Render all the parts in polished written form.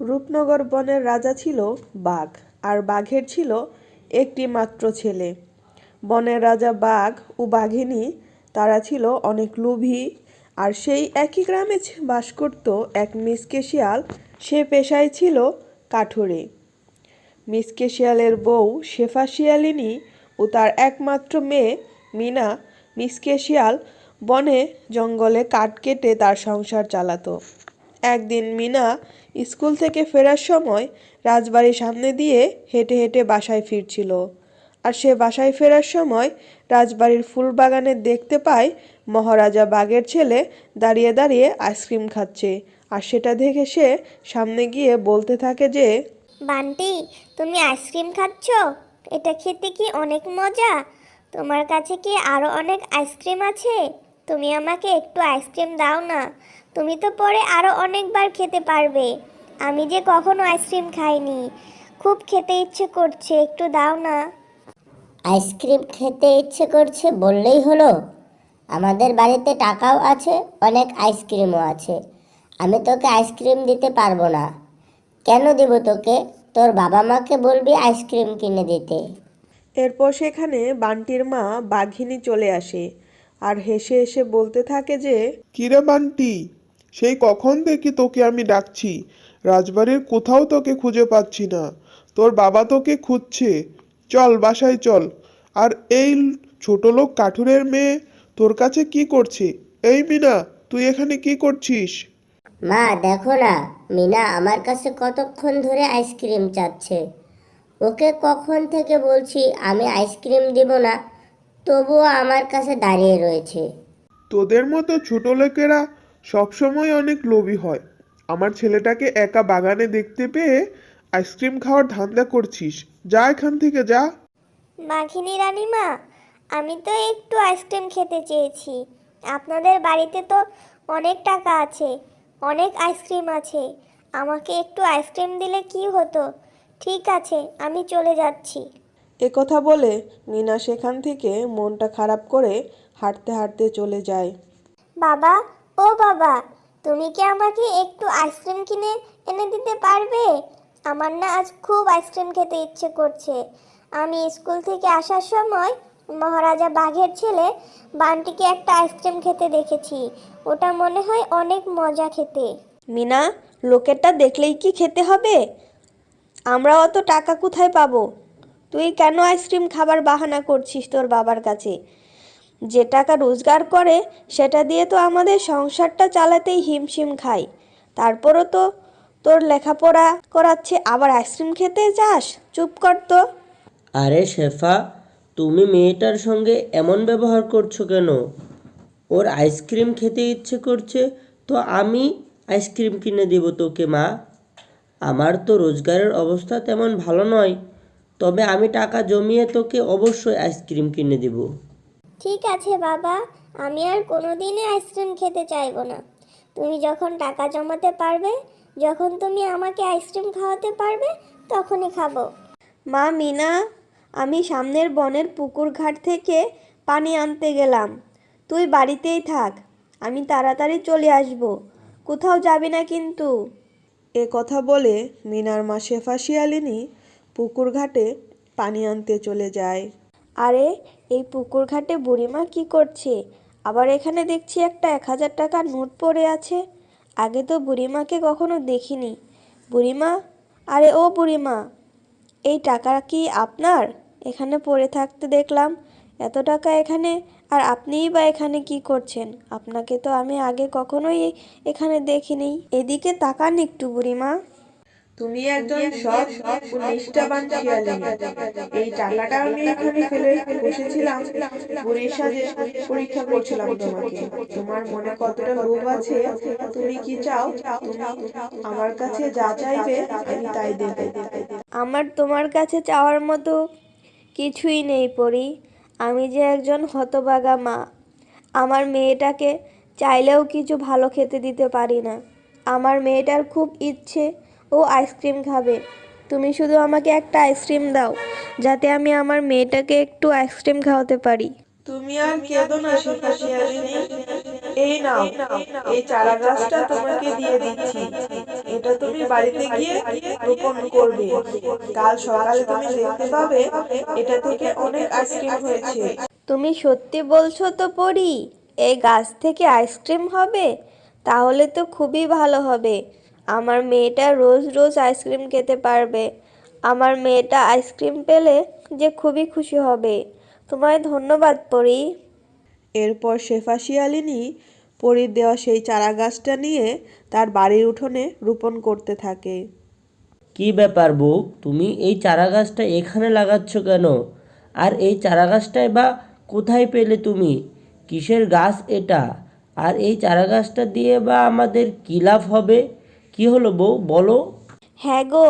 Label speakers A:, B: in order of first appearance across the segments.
A: রূপনগর বনের রাজা ছিল বাঘ, আর বাঘের ছিল একটি মাত্র ছেলে। বনের রাজা বাঘ ও বাঘিনী তারা ছিল অনেক লোভী, আর সেই একই গ্রামে বাস করত এক মিসকে শিয়াল। সে পেশায় ছিল কাঠুরে। মিসকে শিয়ালের বউ শেফা শিয়ালিনী ও তার একমাত্র মেয়ে মিনা। মিসকে শিয়াল বনে জঙ্গলে কাঠ কেটে তার সংসার চালাতো। একদিন মিনা স্কুল থেকে ফেরার সময় রাজবাড়ির সামনে দিয়ে হেঁটে হেঁটে বাসায় ফিরছিল। আর সে বাসায় ফেরার সময় রাজবাড়ির ফুল বাগানে দেখতে পায় মহারাজা বাঘের ছেলে দাঁড়িয়ে দাঁড়িয়ে আইসক্রিম খাচ্ছে। আর সেটা দেখে সে সামনে গিয়ে বলতে থাকে যে,
B: বান্টি, তুমি আইসক্রিম খাচ্ছ? এটা খেতে কি অনেক মজা। তোমার কাছে কি আরো অনেক আইসক্রিম আছে? তুমি আমাকে একটু আইসক্রিম দাও না। তুমি তো পরে আরো অনেকবার খেতে পারবে। আমি যে কখনো আইসক্রিম খাইনি, খুব খেতে ইচ্ছে করছে, একটু দাও না।
C: আইসক্রিম খেতে ইচ্ছে করছে বললেই হলো? আমাদের বাড়িতে টাকাও আছে, অনেক আইসক্রিমও আছে। আমি তোকে আইসক্রিম দিতে পারবো না। কেন দিব তোকে? তোর বাবা মাকে বলবি আইসক্রিম কিনে দিতে।
A: এরপর সেখানে বান্টির মা বাঘিনী চলে আসে আর হেসে হেসে বলতে থাকে যে,
D: কিরে বান্টি, সেই কখন থেকে তোকে আমি ডাকছি, রাজবাড়ির কোথাও তোকে খুঁজে পাচ্ছি না। তোর বাবা তোকে খুঁজছে, চল বাসায় চল। আর এই ছোট লোক কাঠুরের মেয়ে তোর কাছে কি করছে? এই মিনা, তুই এখানে কি করছিস?
C: মা দেখো না, মিনা আমার কাছে কতক্ষণ ধরে আইসক্রিম চাচ্ছে। ওকে কখন থেকে বলছি আমি আইসক্রিম দিব না, তবুও আমার কাছে দাঁড়িয়ে রয়েছে।
D: তোদের মতো ছোট লোকেরা সবসময় অনেক লোভী হয়। আমার ছেলেটাকে একা বাগানে দেখতে পেয়ে আইসক্রিম খাওয়ার ধান্দা করছিস। যা এখান থেকে যা।
B: বাঘিনী রানীমা, আমি তো একটু আইসক্রিম খেতে চেয়েছি। আপনাদের বাড়িতে তো অনেক টাকা আছে, অনেক আইসক্রিম আছে। আমাকে একটু আইসক্রিম দিলে কি হতো? ঠিক আছে, আমি চলে যাচ্ছি।
A: একথা বলে মিনা সেখান থেকে মনটা খারাপ করে হাঁটতে হাঁটতে চলে যায়।
B: বাবা, ও বাবা, তুমি কি আমাকে একটু আইসক্রিম কিনে এনে দিতে পারবে? আমার না আজ খুব আইসক্রিম খেতে ইচ্ছে করছে। আমি স্কুল থেকে আসার সময় মহারাজা বাঘের ছেলে বান্টিকে একটা আইসক্রিম খেতে দেখেছি। ওটা মনে হয় অনেক মজা খেতে।
E: মিনা, লোকেরটা দেখলেই কি খেতে হবে? আমরা অত টাকা কোথায় পাবো? তুই কেন আইসক্রিম খাবার বাহানা করছিস তোর বাবার কাছে? যে টাকা রোজগার করে সেটা দিয়ে তো আমাদের সংসারটা চালাতেই হিমশিম খাই। তারপরও তো তোর লেখাপড়া করাচ্ছে, আবার আইসক্রিম খেতে যাস? চুপ কর তো।
F: আরে শেফা, তুমি মেয়েটার সঙ্গে এমন ব্যবহার করছো কেন? ওর আইসক্রিম খেতে ইচ্ছে করছে তো আমি আইসক্রিম কিনে দেব তোকে মা। আমার তো রোজগারের অবস্থা তেমন ভালো নয়, তবে আমি টাকা জমিয়ে তোকে অবশ্যই আইসক্রিম কিনে দেব।
B: ঠিক আছে বাবা, আমি আর কোনোদিনই আইসক্রিম খেতে চাইবো না। তুমি যখন টাকা জমাতে পারবে, যখন তুমি আমাকে আইসক্রিম খাওয়াতে পারবে, তখনই খাবো।
E: মা মিনা, আমি সামনের বনের পুকুর ঘাট থেকে পানি আনতে গেলাম। তুই বাড়িতেই থাক, আমি তাড়াতাড়ি চলে আসব। কোথাও যাবি না কিন্তু।
A: এ কথা বলে মিনার মা শেফা শিয়ালিনী পুকুর ঘাটে পানি আনতে চলে যায়।
E: আরে, এই পুকুর ঘাটে বুড়িমা কি করছে? আবার এখানে দেখছি একটা 1000 টাকার নোট পড়ে আছে। আগে তো বুড়িমাকে কখনো দেখিনি। বুড়িমা, আরে ও বুড়িমা, এই টাকা কি আপনার? এখানে পড়ে থাকতে দেখলাম। এত টাকা এখানে, আর আপনিই বা এখানে কি করছেন? আপনাকে তো আমি আগে কখনোই এখানে দেখিনি। এদিকে তাকান একটু বুড়িমা।
A: তুমি একজন সৎ ও নিষ্ঠাবান শিয়ালিনী। এই টাকাটা আমি এখানে ফেলে বসেছিলাম, বুড়ির সাজে পরীক্ষা করছিলাম তোমাকে। তোমার মনে কতটা লোভ আছে, তুমি কি চাও? তুমি আমার কাছে যা চাইবে আমি তাই দেব।
E: আমার তোমার কাছে চাওয়ার মতো কিছুই নেই পরি। আমি যে একজন হতভাগা মা, আমার মেয়েটাকে চাইলেও কিছু ভালো খেতে দিতে পারি না। আমার মেয়েটার খুব ইচ্ছে ও আইসক্রিম খাবে। তুমি শুধু আমাকে একটা আইসক্রিম দাও, যাতে আমি আমার মেয়েটাকে একটু আইসক্রিম খাওয়াতে পারি।
A: তুমি আর কেঁদো না শেফা শিয়ালিনী। এই নাও, এই চারা গাছটা তোমাকে দিয়ে দিচ্ছি। এটা তুমি বাড়িতে গিয়ে রোপণ করবে। কাল সকালে তুমি দেখতে পাবে এটা থেকে অনেক আইসক্রিম হয়েছে।
E: তুমি সত্যি বলছো তো পরি? এই গাছ থেকে আইসক্রিম হবে? তাহলে তো খুবই ভালো হবে। আমার মেয়েটা রোজ রোজ আইসক্রিম খেতে পারবে। আমার মেয়েটা আইসক্রিম পেলে যে খুবই খুশি হবে। তোমায় ধন্যবাদ পরি।
A: এরপর শেফা শিয়ালিনী পরীর দেওয়া সেই চারা গাছটা নিয়ে তার বাড়ির উঠোনে রোপণ করতে থাকে।
F: কি ব্যাপার বউ, তুমি এই চারা গাছটা এখানে লাগাচ্ছ কেন? আর এই চারা গাছটাই বা কোথায় পেলে তুমি? কিসের গাছ এটা? আর এই চারা গাছটা দিয়ে বা আমাদের কী লাভ হবে? কি হলো বউ, বলো।
E: হ্যাঁ গো,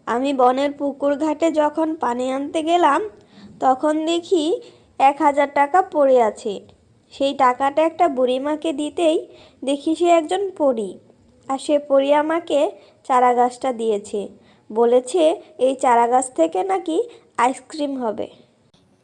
E: আমি বনের পুকুর ঘাটে যখন পানি আনতে গেলাম তখন দেখি 1,000 টাকা পড়ে আছে। সেই টাকাটা একটা বুড়িমাকে দিতেই দেখি সে একজন পরী। আর সে পরী আমাকে চারা গাছটা দিয়েছে, বলেছে এই চারা গাছ থেকে নাকি আইসক্রিম হবে।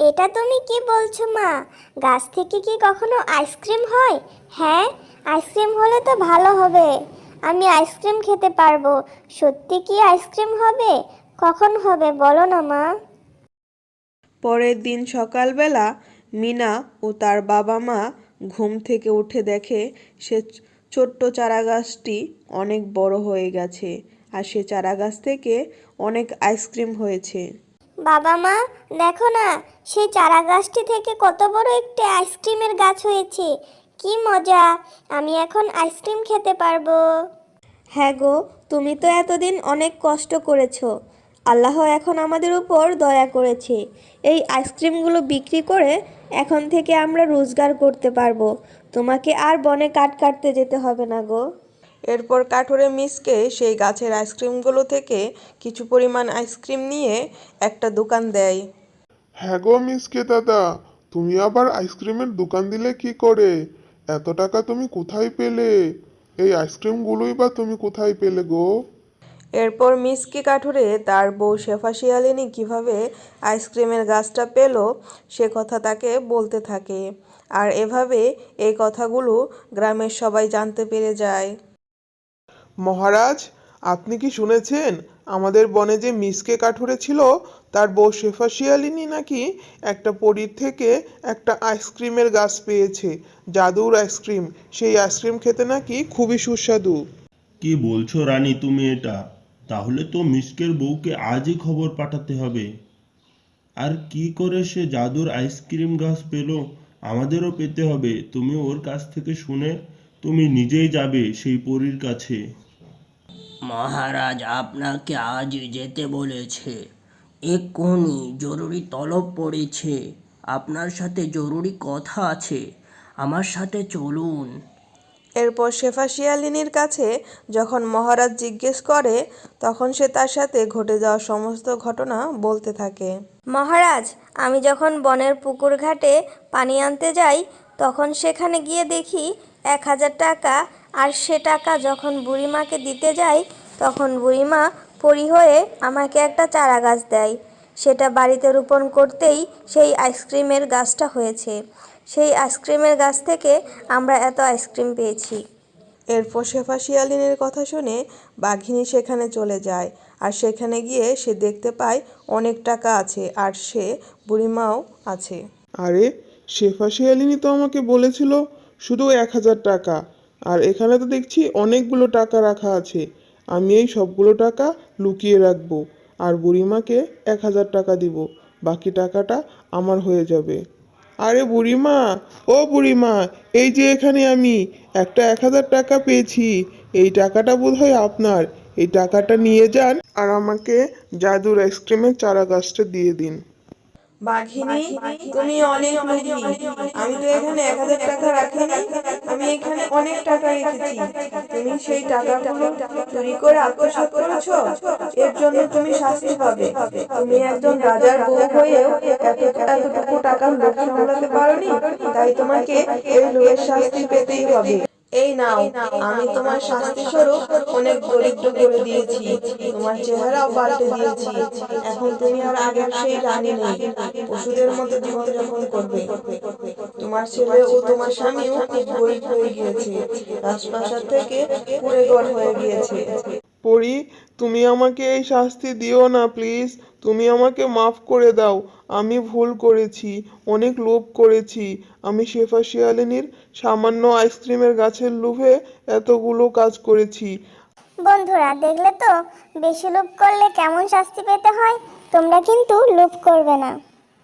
B: এটা তুমি কি বলছো মা? গাছ থেকে কি কখনো আইসক্রিম হয়? হ্যাঁ, আইসক্রিম হলে তো ভালো হবে। আমি আইসক্রিম খেতে পারবো। সত্যি কি আইসক্রিম হবে? কখন হবে বলো না মা?
A: পরের দিন সকালবেলা মিনা ও তার বাবা মা ঘুম থেকে উঠে দেখে সে ছোট্ট চারা গাছটি অনেক বড় হয়ে গেছে আর সে চারা গাছ থেকে অনেক আইসক্রিম হয়েছে।
B: বাবা মা, দেখো না, সেই চারা গাছটি থেকে কত বড় একটি আইসক্রিমের গাছ হয়েছে। কি মজা! আমি এখন আইসক্রিম খেতে পারবো।
E: হ্যাঁ গো, তুমি তো এতদিন অনেক কষ্ট করেছো। আল্লাহ এখন আমাদের উপর দয়া করেছে। এই আইসক্রিমগুলো বিক্রি করে এখন থেকে আমরা রোজগার করতে পারবো। তোমাকে আর বনে কাঠ কাটতে যেতে হবে না গো।
A: এরপর কাঠুরে মিসকে সেই গাছের আইসক্রিমগুলো থেকে কিছু পরিমাণ আইসক্রিম নিয়ে একটা দোকান দেয়।
D: হ্যাঁ গো মিসকে দাদা, তুমি আবার আইসক্রিমের দোকান দিলে কি করে? এত টাকা তুমি কোথায় পেলে? এই আইসক্রিমগুলোই বা তুমি কোথায় পেলে গো?
A: এরপর মিসকে কাঠুরে তার বউ শেফা শিয়ালিনী কীভাবে আইসক্রিমের গাছটা পেল সে কথা তাকে বলতে থাকে। আর এভাবে এই কথাগুলো গ্রামের সবাই জানতে পেরে যায়।
D: মহারাজ, আপনি কি শুনেছেন আমাদের বনে যে মিসকে কাঠুরে ছিল তার বউ শেফা শিয়ালিনী নাকি একটা পরীর থেকে একটা আইসক্রিমের গাছ পেয়েছে, জাদুর আইসক্রিম। সেই আইসক্রিম খেতে নাকি খুবই সুস্বাদু।
G: কি বলছো রানী তুমি এটা? তাহলে তো মিসকের বউকে আজই খবর পাঠাতে হবে। আর কি করে সে জাদুর আইসক্রিম গাছ পেল আমাদেরও পেতে হবে। তুমি ওর কাছ থেকে শুনে তুমি নিজেই যাবে সেই পরীর কাছে।
F: মহারাজ আপনাকে আজই যেতে বলেছে। এক্ষুনি জরুরি তলব পড়েছে। আপনার সাথে জরুরি কথা আছে। আমার সাথে চলুন।
A: এরপর শেফা শিয়ালিনীর কাছে যখন মহারাজ জিজ্ঞেস করে তখন সে তার সাথে ঘটে যাওয়া সমস্ত ঘটনা বলতে থাকে।
E: মহারাজ, আমি যখন বনের পুকুর ঘাটে পানি আনতে যাই তখন সেখানে গিয়ে দেখি 1,000 টাকা। আর সে টাকা যখন বুড়িমাকে দিতে যাই তখন বুড়িমা পরী হয়ে আমাকে একটা চারা গাছ দেয়। সেটা বাড়িতে রোপণ করতেই সেই আইসক্রিমের গাছটা হয়েছে। সেই আইসক্রিমের গাছ থেকে আমরা এত আইসক্রিম পেয়েছি।
A: এরপর শেফা শিয়ালিনীর কথা শুনে বাঘিনী সেখানে চলে যায় আর সেখানে গিয়ে সে দেখতে পায় অনেক টাকা আছে আর সে বুড়িমাও আছে।
D: আরে, শেফা শিয়ালিনী তো আমাকে বলেছিল শুধু 1,000 টাকা, আর এখানে তো দেখছি অনেকগুলো টাকা রাখা আছে। আমি এই সবগুলো টাকা লুকিয়ে রাখবো আর বুড়িমাকে 1,000 টাকা দিব। বাকি টাকাটা আমার হয়ে যাবে। আরে বুড়িমা, ও বুড়িমা, এই যে এখানে আমি একটা 1,000 টাকা পেয়েছি। এই টাকাটা বোধহয় আপনার। এই টাকাটা নিয়ে যান আর আমাকে জাদুর আইসক্রিমের চারা গাছটা দিয়ে দিন।
A: বাঘিনী, তুমি অনেক লোভী। আমি তো এখানে 1,000 টাকা রাখিনি, আমি এখানে অনেক টাকা রেখেছি। তুমি সেই টাকাগুলো চুরি করে আত্মসাৎ করেছো, এর জন্য তুমি শাস্তি পাবে। তুমি একজন রাজার বউ হয়েও এতটুকু টাকার লোভ সামলাতে পারোনি, তাই তোমাকে এই লোভের শাস্তি পেতেই হবে। এই নাও, আমি তোমার শাস্তি স্বরূপ অনেক দরিদ্র করে দিয়েছি, তোমার চেহারাও পাল্টে দিয়েছি। এখন তুমি আর আগের সেই রানী নেই, পশুদের মতো জীবনযাপন করবে। তোমার ছেলে ও তোমার স্বামীও খুব গরিব হয়ে গিয়েছে, রাজপ্রাসাদ থেকে কুঁড়েঘর হয়ে গিয়েছে।
D: পরি, তুমি আমাকে এই শাস্তি দিও না প্লিজ। তুমি আমাকে মাফ করে দাও। আমি ভুল করেছি, অনেক লোভ করেছি। আমি শেফা শিয়ালিনীর সামান্য আইসক্রিমের গাছের লোভে এতগুলো কাজ করেছি।
B: বন্ধুরা দেখলে তো, বেশি লোভ করলে কেমন শাস্তি পেতে হয়। তোমরা কিন্তু লোভ করবে না।